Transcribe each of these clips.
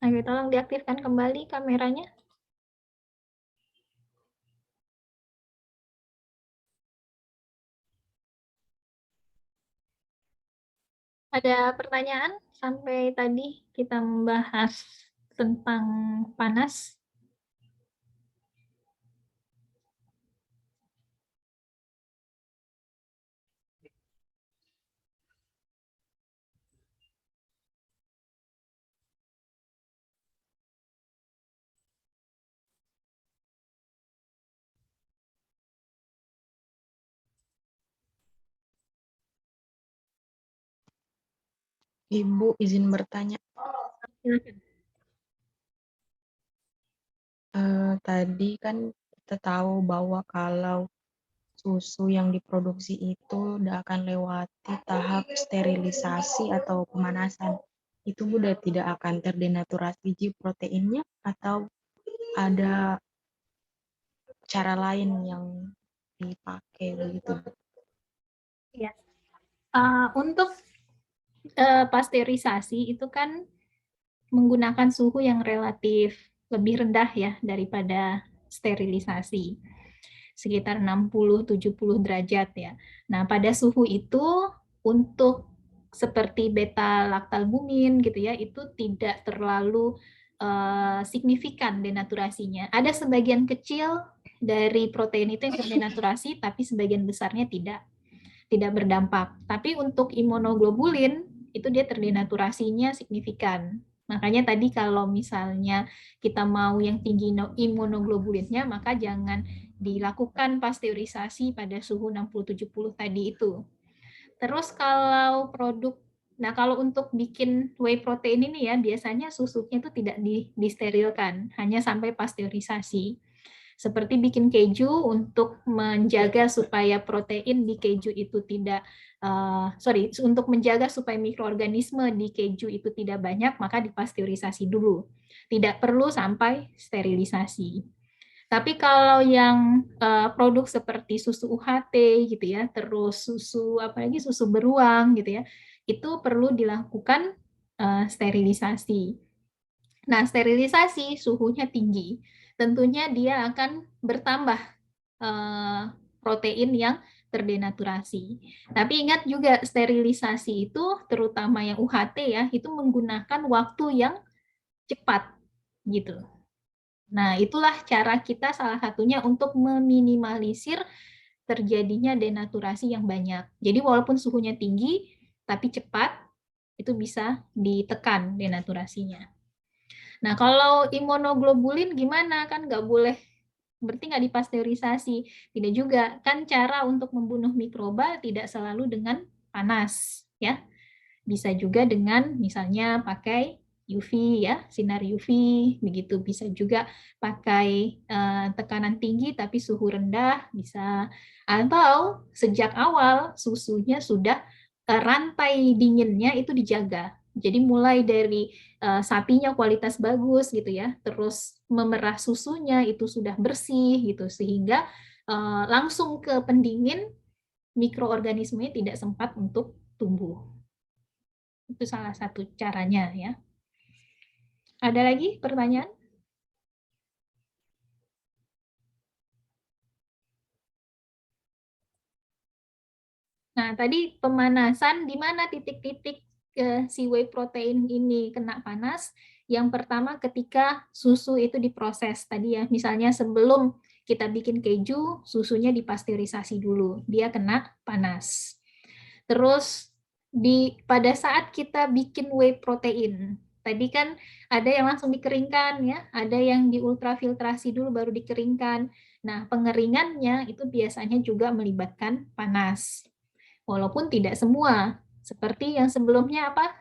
Ayo, tolong diaktifkan kembali kameranya. Ada pertanyaan sampai tadi kita membahas tentang panas? Ibu izin bertanya. Silakan. Tadi kan kita tahu bahwa kalau susu yang diproduksi itu udah akan lewati tahap sterilisasi atau pemanasan. Itu udah tidak akan terdenaturasi proteinnya atau ada cara lain yang dipakai begitu? Ya. Untuk pasteurisasi itu kan menggunakan suhu yang relatif lebih rendah ya daripada sterilisasi, sekitar 60-70 derajat ya. Nah, pada suhu itu untuk seperti beta laktalbumin gitu ya, itu tidak terlalu signifikan denaturasinya. Ada sebagian kecil dari protein itu yang terdenaturasi, tapi sebagian besarnya tidak berdampak. Tapi untuk imunoglobulin itu dia terdenaturasinya signifikan. Makanya tadi kalau misalnya kita mau yang tinggi imunoglobulinnya, maka jangan dilakukan pasteurisasi pada suhu 60-70 tadi itu. Terus kalau produk, nah kalau untuk bikin whey protein ini ya, biasanya susunya itu tidak disterilkan, hanya sampai pasteurisasi. Seperti bikin keju untuk menjaga supaya protein di keju itu tidak untuk menjaga supaya mikroorganisme di keju itu tidak banyak, maka dipasteurisasi dulu. Tidak perlu sampai sterilisasi. Tapi kalau yang produk seperti susu UHT gitu ya, terus susu apalagi susu beruang gitu ya, itu perlu dilakukan sterilisasi. Nah, sterilisasi suhunya tinggi. Tentunya dia akan bertambah protein yang terdenaturasi. Tapi ingat juga sterilisasi itu terutama yang UHT ya, itu menggunakan waktu yang cepat gitu. Nah, itulah cara kita salah satunya untuk meminimalisir terjadinya denaturasi yang banyak. Jadi walaupun suhunya tinggi tapi cepat, itu bisa ditekan denaturasinya. Nah, kalau imunoglobulin gimana? Kan nggak boleh, berarti nggak dipasteurisasi. Tidak juga. Kan cara untuk membunuh mikroba tidak selalu dengan panas, ya. Bisa juga dengan misalnya pakai UV ya, sinar UV, begitu. Bisa juga pakai tekanan tinggi tapi suhu rendah, bisa. Atau sejak awal susunya sudah rantai dinginnya itu dijaga. Jadi mulai dari sapinya kualitas bagus gitu ya, terus memerah susunya itu sudah bersih gitu, sehingga langsung ke pendingin mikroorganismenya tidak sempat untuk tumbuh. Itu salah satu caranya ya. Ada lagi pertanyaan? Nah, tadi pemanasan di mana titik-titik si whey protein ini kena panas? Yang pertama ketika susu itu diproses tadi ya, misalnya sebelum kita bikin keju, susunya dipasteurisasi dulu, dia kena panas. Terus pada saat kita bikin whey protein, tadi kan ada yang langsung dikeringkan ya, ada yang diultrafiltrasi dulu baru dikeringkan. Nah, pengeringannya itu biasanya juga melibatkan panas. Walaupun tidak semua, seperti yang sebelumnya apa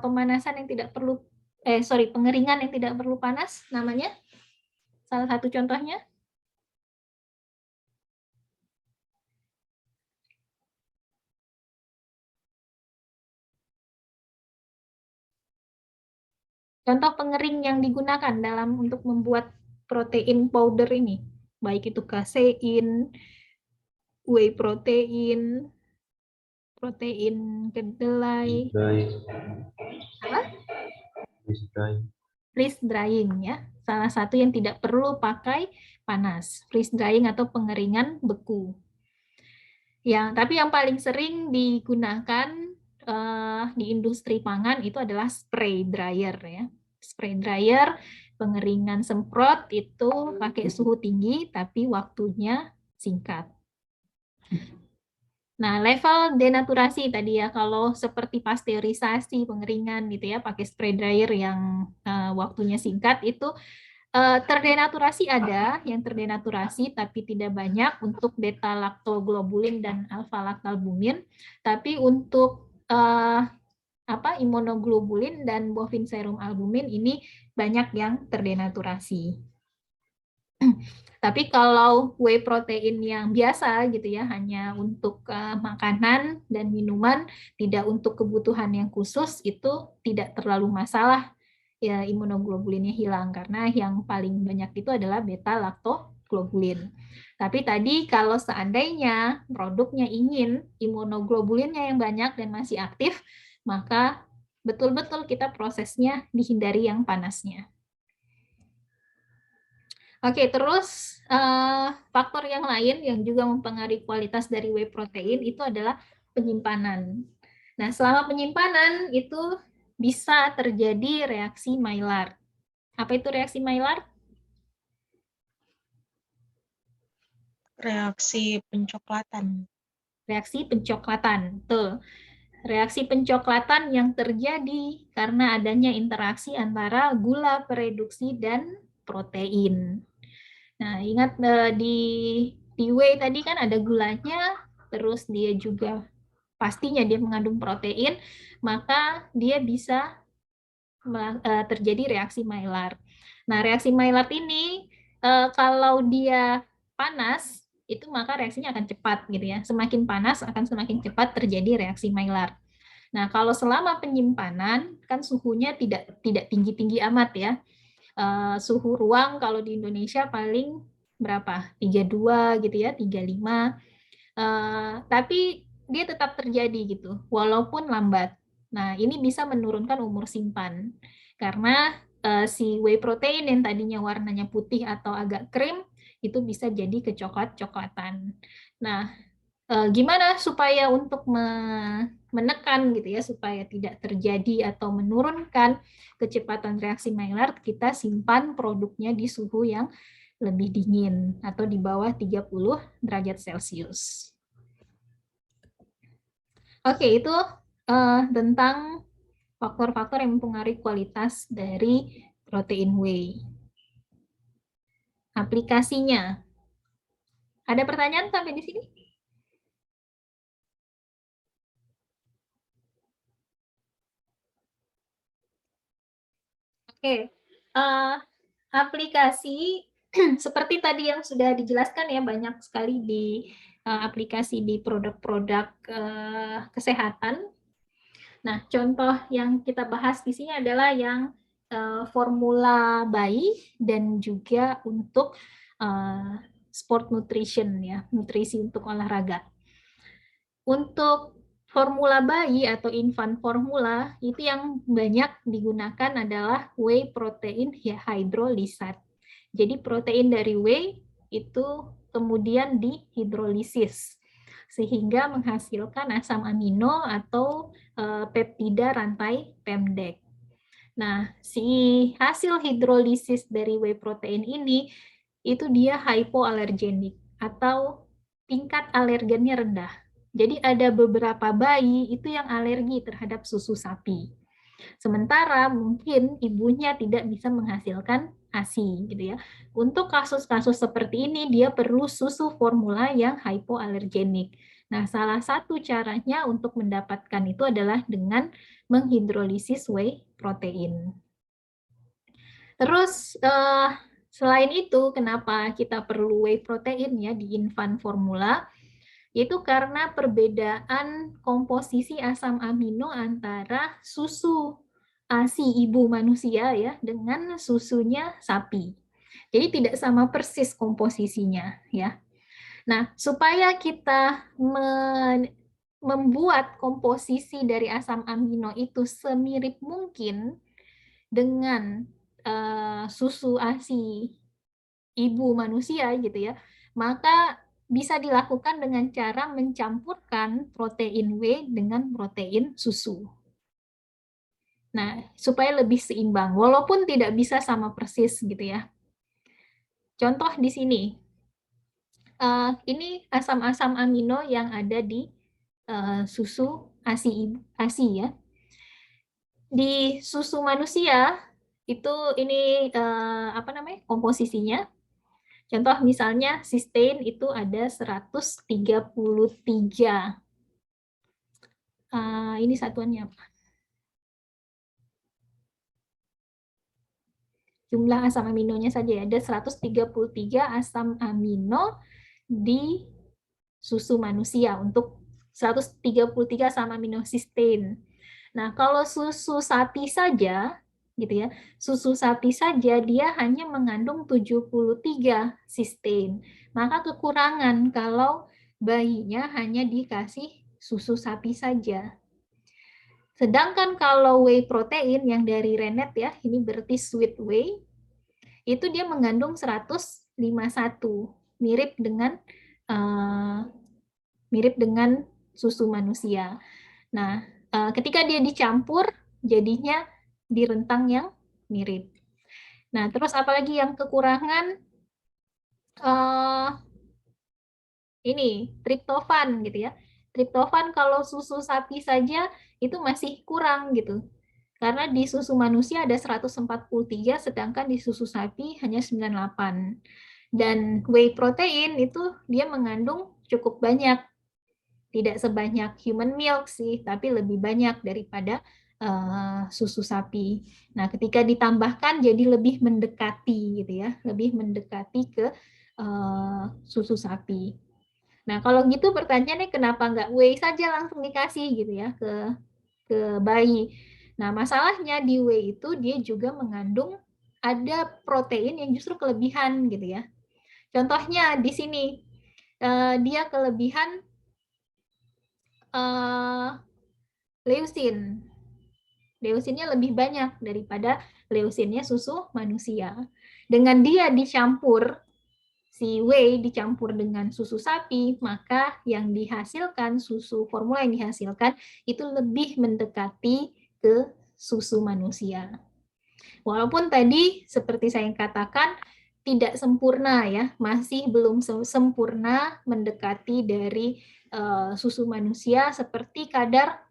pemanasan yang tidak perlu pengeringan yang tidak perlu panas namanya. Salah satu contohnya. Contoh pengering yang digunakan dalam untuk membuat protein powder ini, baik itu kasein, whey protein, protein kedelai, Dry, apa? dry. freeze drying ya. Salah satu yang tidak perlu pakai panas, freeze drying atau pengeringan beku. Tapi yang paling sering digunakan di industri pangan itu adalah spray dryer ya. Spray dryer, pengeringan semprot itu pakai suhu tinggi tapi waktunya singkat. Nah, level denaturasi tadi ya, kalau seperti pasteurisasi, pengeringan gitu ya, pakai spray dryer yang waktunya singkat itu terdenaturasi ada, yang terdenaturasi tapi tidak banyak untuk beta-laktoglobulin dan alfa-laktalbumin, tapi untuk imunoglobulin dan bovine serum albumin ini banyak yang terdenaturasi. Tapi kalau whey protein yang biasa gitu ya, hanya untuk makanan dan minuman, tidak untuk kebutuhan yang khusus, itu tidak terlalu masalah ya imunoglobulinnya hilang, karena yang paling banyak itu adalah beta-laktoglobulin. Tapi tadi kalau seandainya produknya ingin imunoglobulinnya yang banyak dan masih aktif, maka betul-betul kita prosesnya dihindari yang panasnya. Oke, terus faktor yang lain yang juga mempengaruhi kualitas dari whey protein itu adalah penyimpanan. Nah, selama penyimpanan itu bisa terjadi reaksi Maillard. Apa itu reaksi Maillard? Reaksi pencoklatan. Reaksi pencoklatan, betul. Reaksi pencoklatan yang terjadi karena adanya interaksi antara gula pereduksi dan protein. Nah, ingat di whey tadi kan ada gulanya, terus dia juga pastinya dia mengandung protein, maka dia bisa terjadi reaksi Maillard. Nah, reaksi Maillard ini kalau dia panas, itu maka reaksinya akan cepat gitu ya. Semakin panas akan semakin cepat terjadi reaksi Maillard. Nah, kalau selama penyimpanan kan suhunya tidak tinggi-tinggi amat ya. Suhu ruang kalau di Indonesia paling berapa? 32 gitu ya, 35. Tapi dia tetap terjadi gitu, walaupun lambat. Nah, ini bisa menurunkan umur simpan. Karena si whey protein yang tadinya warnanya putih atau agak krim, itu bisa jadi kecoklat-coklatan. Nah, gimana supaya untuk menekan gitu ya, supaya tidak terjadi atau menurunkan kecepatan reaksi Maillard, kita simpan produknya di suhu yang lebih dingin atau di bawah 30 derajat Celcius. Oke, itu tentang faktor-faktor yang mempengaruhi kualitas dari protein whey. Aplikasinya. Ada pertanyaan sampai di sini? Oke, aplikasi seperti tadi yang sudah dijelaskan ya, banyak sekali di aplikasi di produk-produk kesehatan. Nah, contoh yang kita bahas di sini adalah yang formula bayi dan juga untuk sport nutrition ya, nutrisi untuk olahraga. Untuk formula bayi atau infant formula itu yang banyak digunakan adalah whey protein hydrolysate. Jadi protein dari whey itu kemudian dihidrolisis sehingga menghasilkan asam amino atau peptida rantai pemdek. Nah, si hasil hidrolisis dari whey protein ini itu dia hypoallergenic atau tingkat alergennya rendah. Jadi ada beberapa bayi itu yang alergi terhadap susu sapi. Sementara mungkin ibunya tidak bisa menghasilkan ASI gitu ya. Untuk kasus-kasus seperti ini dia perlu susu formula yang hypoallergenic. Nah, salah satu caranya untuk mendapatkan itu adalah dengan menghidrolisis whey protein. Terus selain itu, kenapa kita perlu whey protein ya di infant formula? Itu karena perbedaan komposisi asam amino antara susu ASI ibu manusia ya dengan susunya sapi. Jadi tidak sama persis komposisinya ya. Nah, supaya kita membuat komposisi dari asam amino itu semirip mungkin dengan susu ASI ibu manusia gitu ya, maka bisa dilakukan dengan cara mencampurkan protein W dengan protein susu. Nah, supaya lebih seimbang, walaupun tidak bisa sama persis gitu ya. Contoh di sini, ini asam-asam amino yang ada di susu ASI ya. Di susu manusia itu ini apa namanya komposisinya. Contoh misalnya cysteine itu ada 133. Ini satuannya apa? Jumlah asam aminonya saja ya. Ada 133 asam amino di susu manusia untuk 133 asam amino cysteine. Nah, kalau susu sapi saja gitu ya. Susu sapi saja dia hanya mengandung 73 cysteine. Maka kekurangan kalau bayinya hanya dikasih susu sapi saja. Sedangkan kalau whey protein yang dari rennet ya, ini berarti sweet whey, itu dia mengandung 151, mirip dengan uh, mirip dengan susu manusia. Nah, ketika dia dicampur, jadinya di rentang yang mirip. Nah, terus apalagi yang kekurangan? Ini triptofan gitu ya. Triptofan kalau susu sapi saja itu masih kurang gitu. Karena di susu manusia ada 143, sedangkan di susu sapi hanya 98. Dan whey protein itu dia mengandung cukup banyak. Tidak sebanyak human milk sih, tapi lebih banyak daripada susu sapi. Nah, ketika ditambahkan jadi lebih mendekati gitu ya, lebih mendekati ke susu sapi. Nah, kalau gitu pertanyaannya kenapa nggak whey saja langsung dikasih gitu ya ke bayi. Nah, masalahnya di whey itu dia juga mengandung ada protein yang justru kelebihan gitu ya. Contohnya di sini dia kelebihan leusin. Leusinnya lebih banyak daripada leusinnya susu manusia. Dengan dia dicampur si whey dicampur dengan susu sapi, maka yang dihasilkan, susu formula yang dihasilkan itu lebih mendekati ke susu manusia. Walaupun tadi seperti saya katakan tidak sempurna ya, masih belum sempurna mendekati dari susu manusia seperti kadar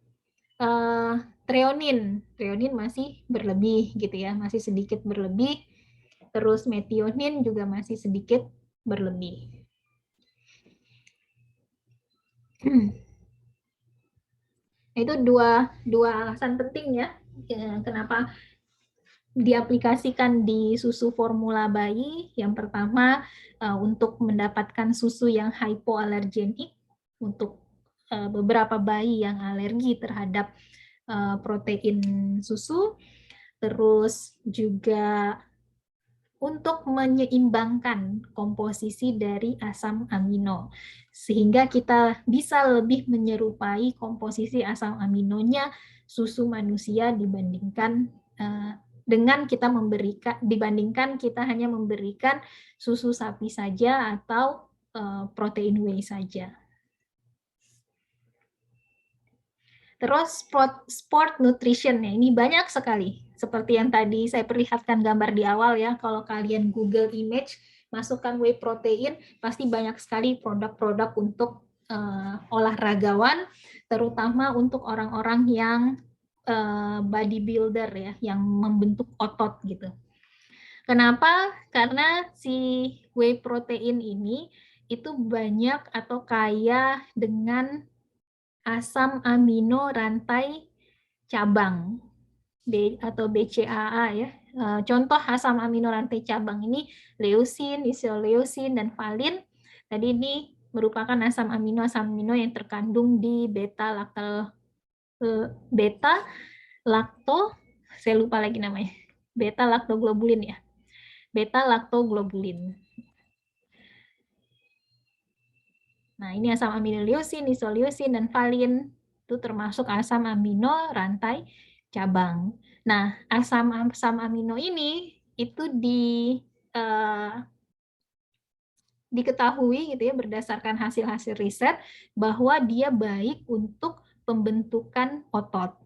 treonin. Treonin masih berlebih gitu ya, masih sedikit berlebih. Terus metionin juga masih sedikit berlebih. Itu dua alasan penting ya kenapa diaplikasikan di susu formula bayi. Yang pertama untuk mendapatkan susu yang hypoalergenik untuk beberapa bayi yang alergi terhadap protein susu. Terus juga untuk menyeimbangkan komposisi dari asam amino sehingga kita bisa lebih menyerupai komposisi asam aminonya susu manusia dibandingkan dengan kita dibandingkan kita hanya memberikan susu sapi saja atau protein whey saja. Terus sport nutrition ya, ini banyak sekali. Seperti yang tadi saya perlihatkan gambar di awal ya, kalau kalian Google image, masukkan whey protein, pasti banyak sekali produk-produk untuk olahragawan, terutama untuk orang-orang yang bodybuilder ya, yang membentuk otot gitu. Kenapa? Karena si whey protein ini itu banyak atau kaya dengan asam amino rantai cabang atau BCAA ya. Contoh asam amino rantai cabang ini leusin, isoleusin, dan valin. Tadi ini merupakan asam amino yang terkandung di beta lakto, saya lupa lagi namanya. Beta laktoglobulin ya. Beta laktoglobulin. Nah, ini asam amino leusin, isoleusin, dan valin. Itu termasuk asam amino rantai cabang. Nah, asam amino ini itu diketahui gitu ya berdasarkan hasil-hasil riset bahwa dia baik untuk pembentukan otot.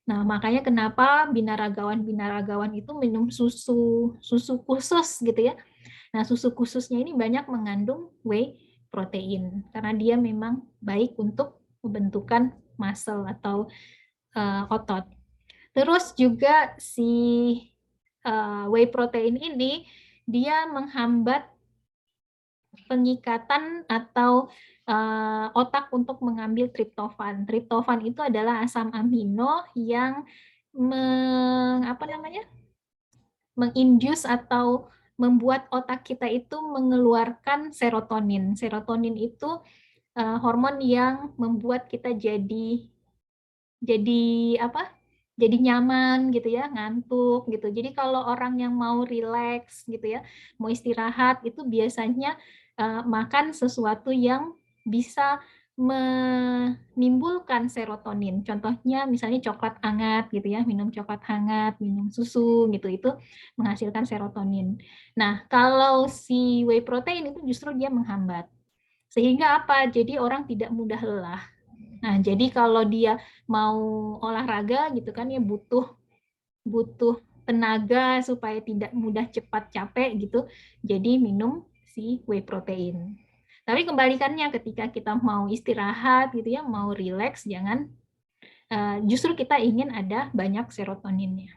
Nah, makanya kenapa binaragawan-binaragawan itu minum susu khusus gitu ya. Nah, susu khususnya ini banyak mengandung whey protein karena dia memang baik untuk pembentukan muscle atau otot. Terus juga si whey protein ini dia menghambat pengikatan atau otak untuk mengambil triptofan. Triptofan itu adalah asam amino yang menginduce atau membuat otak kita itu mengeluarkan serotonin. Serotonin itu hormon yang membuat kita jadi apa? Jadi nyaman gitu ya, ngantuk gitu. Jadi kalau orang yang mau rileks gitu ya, mau istirahat itu biasanya makan sesuatu yang bisa menimbulkan serotonin. Contohnya misalnya coklat hangat gitu ya, minum coklat hangat, minum susu gitu itu menghasilkan serotonin. Nah, kalau si whey protein itu justru dia menghambat. Sehingga apa? Jadi orang tidak mudah lelah. Nah, jadi kalau dia mau olahraga gitu kan ya butuh butuh tenaga supaya tidak mudah cepat capek gitu. Jadi minum si whey protein. Tapi kembalikannya ketika kita mau istirahat gitu ya, mau rileks, jangan justru kita ingin ada banyak serotoninnya.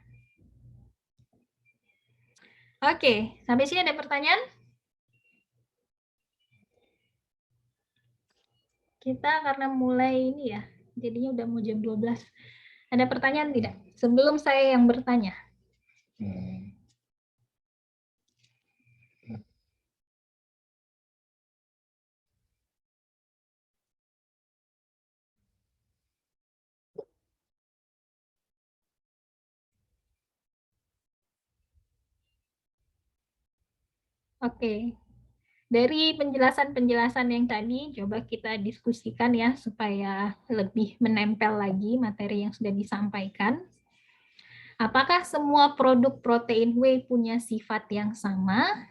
Oke, sampai sini ada pertanyaan? Kita karena mulai ini ya, jadinya udah mau jam 12. Ada pertanyaan tidak? Sebelum saya yang bertanya. Oke, dari penjelasan-penjelasan yang tadi, coba kita diskusikan ya, supaya lebih menempel lagi materi yang sudah disampaikan. Apakah semua produk protein whey punya sifat yang sama?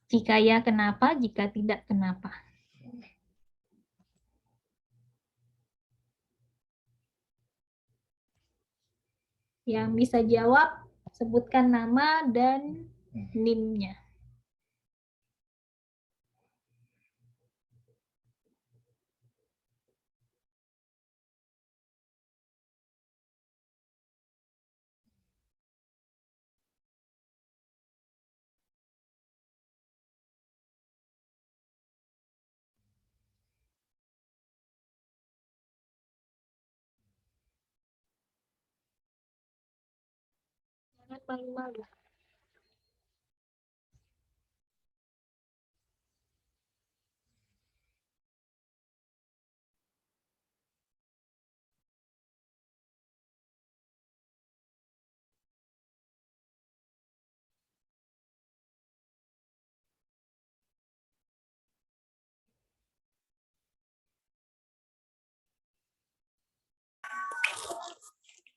Jika ya, kenapa? Jika tidak, kenapa? Yang bisa jawab, sebutkan nama dan NIM-nya. Jangan malu-malu.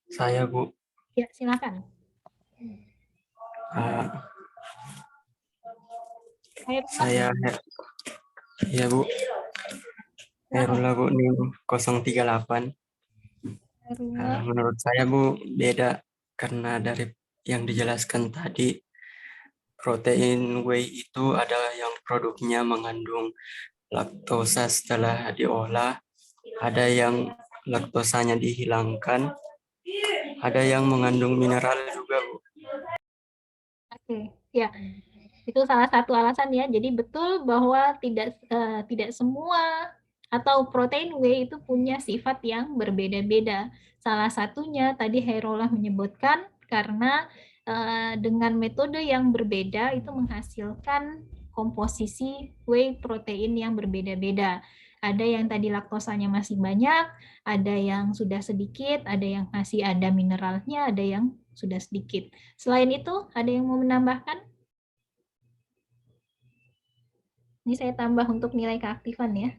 Saya, Bu. Ya, silakan. Saya, ya Bu, Herula Bu, NIM 038. Menurut saya Bu, beda karena dari yang dijelaskan tadi, protein whey itu adalah yang produknya mengandung laktosa setelah diolah, ada yang laktosanya dihilangkan, ada yang mengandung mineral juga Bu. Oke, ya. Itu salah satu alasan ya. Jadi betul bahwa tidak semua atau protein whey itu punya sifat yang berbeda-beda. Salah satunya tadi Herollah menyebutkan karena dengan metode yang berbeda itu menghasilkan komposisi whey protein yang berbeda-beda. Ada yang tadi laktosanya masih banyak, ada yang sudah sedikit, ada yang masih ada mineralnya, ada yang sudah sedikit. Selain itu, ada yang mau menambahkan? Ini saya tambah untuk nilai keaktifan ya.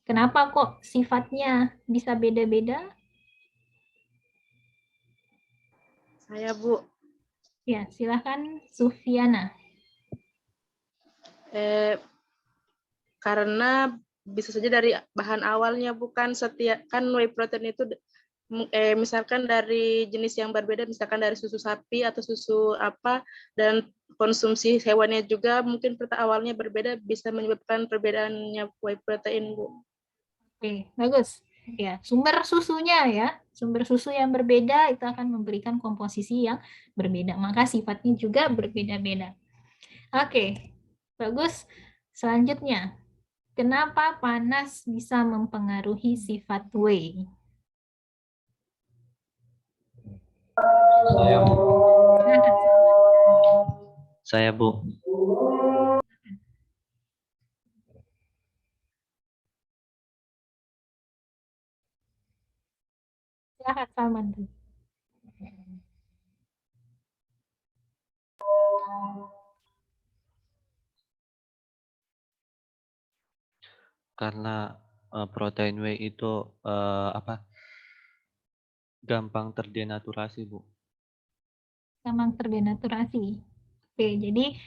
Kenapa kok sifatnya bisa beda-beda? Saya, Bu. Ya, silakan Sufiana. Karena bisa saja dari bahan awalnya, bukan setiap, kan whey protein itu misalkan dari jenis yang berbeda, misalkan dari susu sapi atau susu apa, dan konsumsi hewannya juga mungkin awalnya berbeda, bisa menyebabkan perbedaannya whey protein, Bu. Oke, bagus. Ya, sumber susunya ya, sumber susu yang berbeda itu akan memberikan komposisi yang berbeda, maka sifatnya juga berbeda-beda. Oke, bagus. Selanjutnya, kenapa panas bisa mempengaruhi sifat whey? Saya, Bu. Silakan, Saya, Bu. Salman. Karena protein whey itu gampang terdenaturasi, Bu. Gampang terdenaturasi. Oke, jadi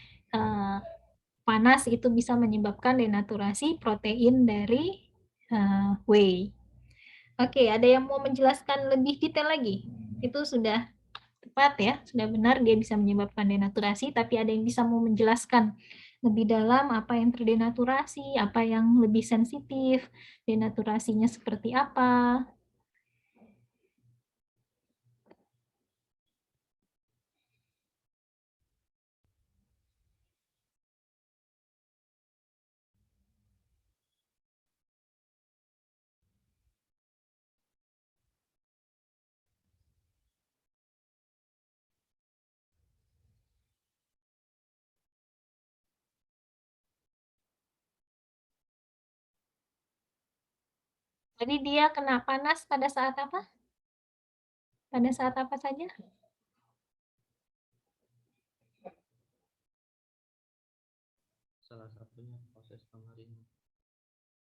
panas itu bisa menyebabkan denaturasi protein dari whey. Oke, ada yang mau menjelaskan lebih detail lagi? Itu sudah tepat ya, sudah benar dia bisa menyebabkan denaturasi, tapi ada yang bisa mau menjelaskan lebih dalam apa yang terdenaturasi, apa yang lebih sensitif, denaturasinya seperti apa? Jadi dia kena panas pada saat apa? Pada saat apa saja? Salah satunya proses pengeringan.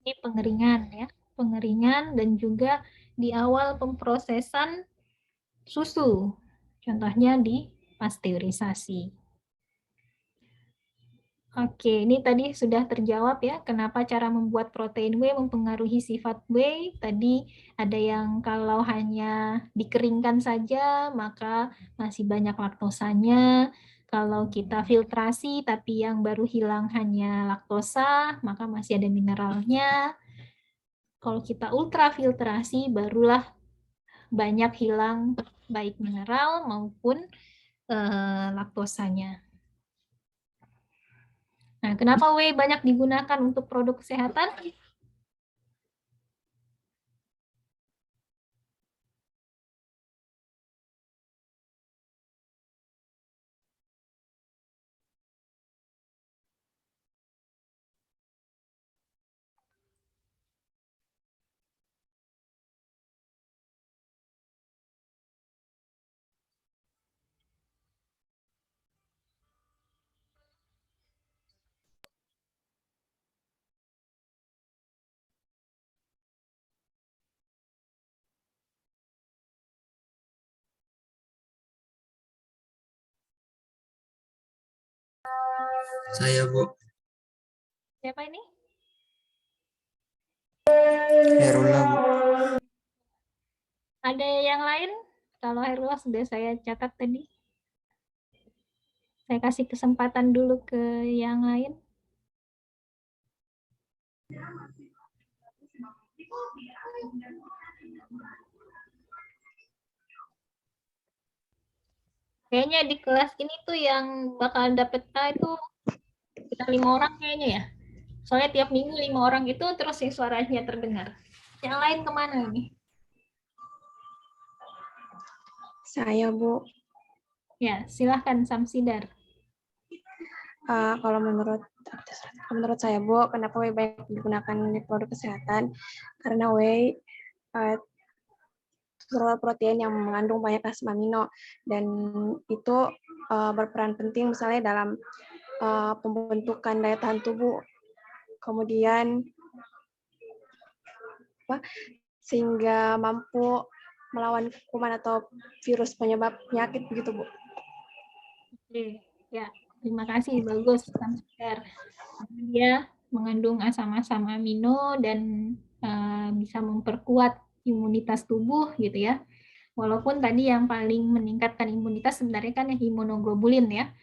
Ini pengeringan ya, pengeringan dan juga di awal pemprosesan susu. Contohnya di pasteurisasi. Oke, ini tadi sudah terjawab ya, kenapa cara membuat protein whey mempengaruhi sifat whey. Tadi ada yang kalau hanya dikeringkan saja, maka masih banyak laktosanya. Kalau kita filtrasi, tapi yang baru hilang hanya laktosa, maka masih ada mineralnya. Kalau kita ultrafiltrasi, barulah banyak hilang baik mineral maupun laktosanya. Nah, kenapa whey banyak digunakan untuk produk kesehatan? Saya, Bu. Siapa ini? Herula, Bu. Ada yang lain? Kalau Herula sudah saya catat tadi. Saya kasih kesempatan dulu ke yang lain. Kayaknya di kelas ini tuh yang bakal dapet A itu kita 5 orang kayaknya ya. Soalnya tiap minggu 5 orang itu terus yang suaranya terdengar. Yang lain kemana ini? Saya, Bu. Ya, silahkan Samsidar. Kalau menurut saya, Bu, kenapa whey banyak digunakan di produk kesehatan? Karena whey protein yang mengandung banyak asam amino, dan itu berperan penting misalnya dalam pembentukan daya tahan tubuh, kemudian sehingga mampu melawan kuman atau virus penyebab penyakit begitu, Bu. Oke, ya, terima kasih, bagus, share. Dia mengandung asam-asam amino dan bisa memperkuat imunitas tubuh gitu ya. Walaupun tadi yang paling meningkatkan imunitas sebenarnya kan imunoglobulin ya.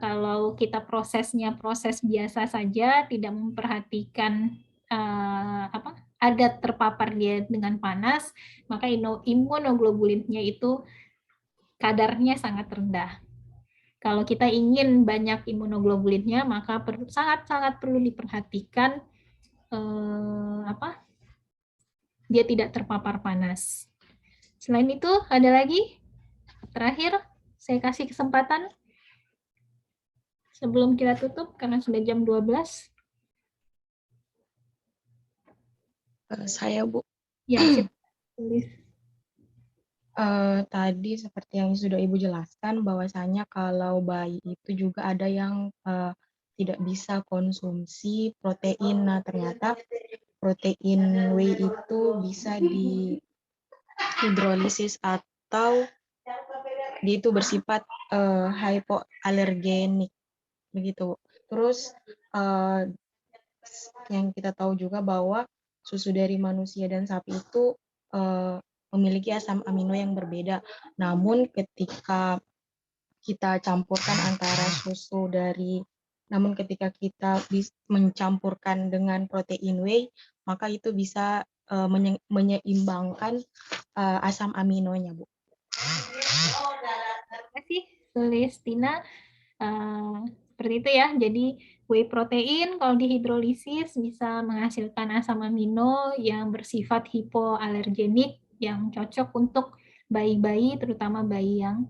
Kalau kita prosesnya proses biasa saja, tidak memperhatikan ada terpapar dia dengan panas, maka imunoglobulinnya itu kadarnya sangat rendah. Kalau kita ingin banyak imunoglobulinnya, maka sangat-sangat perlu diperhatikan dia tidak terpapar panas. Selain itu, ada lagi? Terakhir, saya kasih kesempatan sebelum kita tutup, karena sudah jam 12. Saya, Bu. Ya, tulis. Tadi seperti yang sudah Ibu jelaskan, bahwasanya kalau bayi itu juga ada yang tidak bisa konsumsi protein. Nah, ternyata protein whey itu bisa dihidrolisis atau dia itu bersifat hypoalergenik begitu. Terus yang kita tahu juga bahwa susu dari manusia dan sapi itu memiliki asam amino yang berbeda. Namun ketika kita campurkan antara namun ketika kita mencampurkan dengan protein whey, maka itu bisa menyeimbangkan asam aminonya, Bu. Terima kasih, Sulistina. Seperti itu ya. Jadi whey protein kalau dihidrolisis bisa menghasilkan asam amino yang bersifat hipoalergenik yang cocok untuk bayi-bayi, terutama bayi yang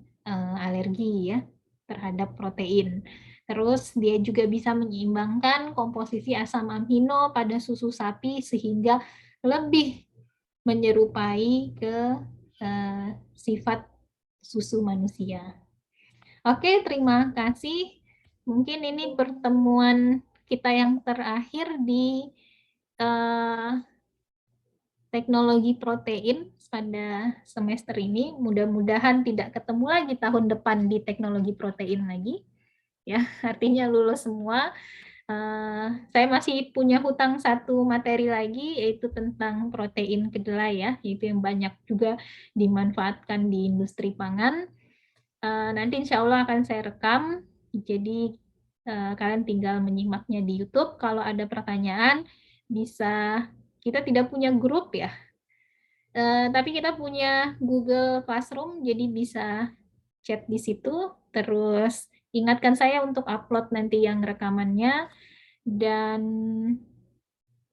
alergi ya terhadap protein. Terus dia juga bisa menyeimbangkan komposisi asam amino pada susu sapi sehingga lebih menyerupai ke sifat susu manusia. Oke, terima kasih. Mungkin ini pertemuan kita yang terakhir di teknologi protein pada semester ini. Mudah-mudahan tidak ketemu lagi tahun depan di teknologi protein lagi. Ya, artinya lulus semua. Saya masih punya hutang satu materi lagi, yaitu tentang protein kedelai ya, yaitu yang banyak juga dimanfaatkan di industri pangan. Nanti insya Allah akan saya rekam, jadi kalian tinggal menyimaknya di YouTube. Kalau ada pertanyaan, kita tidak punya grup ya, tapi kita punya Google Classroom, jadi bisa chat di situ. Terus ingatkan saya untuk upload nanti yang rekamannya, dan